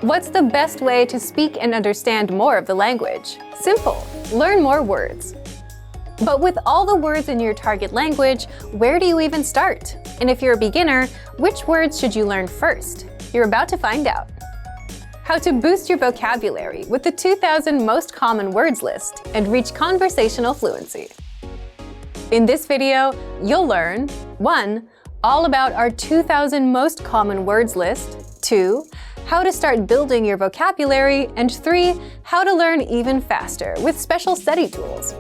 What's the best way to speak and understand more of the language? Simple. Learn more words. But with all the words in your target language, where do you even start? And if you're a beginner, which words should you learn first? You're about to find out. How to boost your vocabulary with the 2,000 most common words list and reach conversational fluency. In this video, you'll learn 1. All about our 2,000 most common words list, 2. How to start building your vocabulary, and 3. How to learn even faster with special study tools.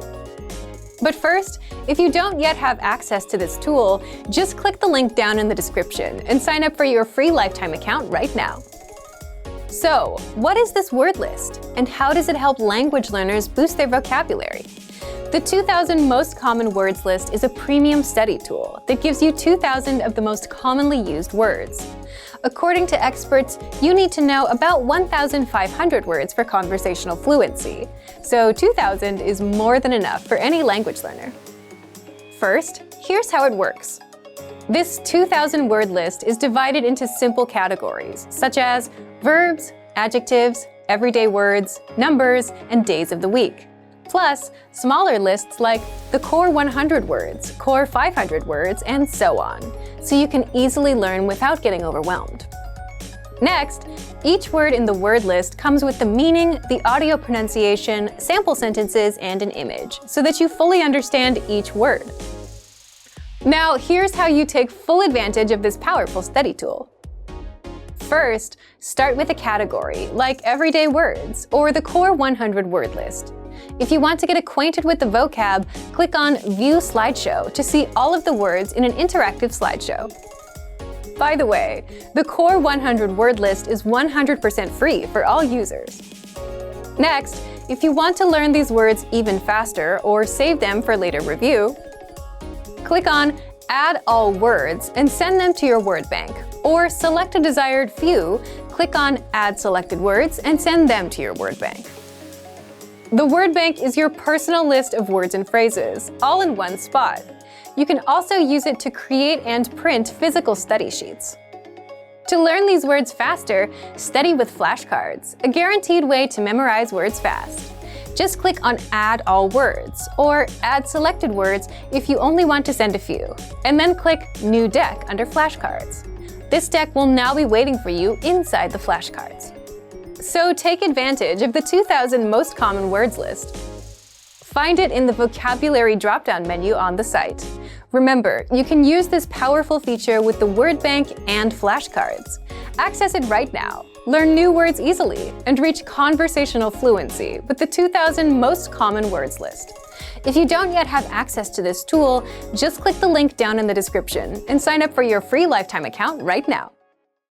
But first, if you don't yet have access to this tool, just click the link down in the description and sign up for your free lifetime account right now. So, what is this word list, and how does it help language learners boost their vocabulary? The 2,000 most common words list is a premium study tool that gives you 2,000 of the most commonly used words. According to experts, you need to know about 1,500 words for conversational fluency, so 2,000 is more than enough for any language learner. First, here's how it works. This 2,000 word list is divided into simple categories, such as verbs, adjectives, everyday words, numbers, and days of the week. Plus, smaller lists like the core 100 words, core 500 words, and so on, so you can easily learn without getting overwhelmed. Next, each word in the word list comes with the meaning, the audio pronunciation, sample sentences, and an image, so that you fully understand each word. Now, here's how you take full advantage of this powerful study tool. First, start with a category, like everyday words, or the core 100 word list. If you want to get acquainted with the vocab, click on View Slideshow to see all of the words in an interactive slideshow. By the way, the core 100 word list is 100% free for all users. Next, if you want to learn these words even faster or save them for later review, click on Add All Words and send them to your word bank, or select a desired few, click on Add Selected Words and send them to your word bank. The word bank is your personal list of words and phrases, all in one spot. You can also use it to create and print physical study sheets. To learn these words faster, study with flashcards, a guaranteed way to memorize words fast. Just click on Add All Words, or Add Selected Words if you only want to send a few, and then click New Deck under Flashcards. This deck will now be waiting for you inside the flashcards. So take advantage of the 2,000 most common words list. Find it in the vocabulary drop-down menu on the site. Remember, you can use this powerful feature with the word bank and flashcards. Access it right now. Learn new words easily and reach conversational fluency with the 2,000 most common words list. If you don't yet have access to this tool, just click the link down in the description and sign up for your free lifetime account right now.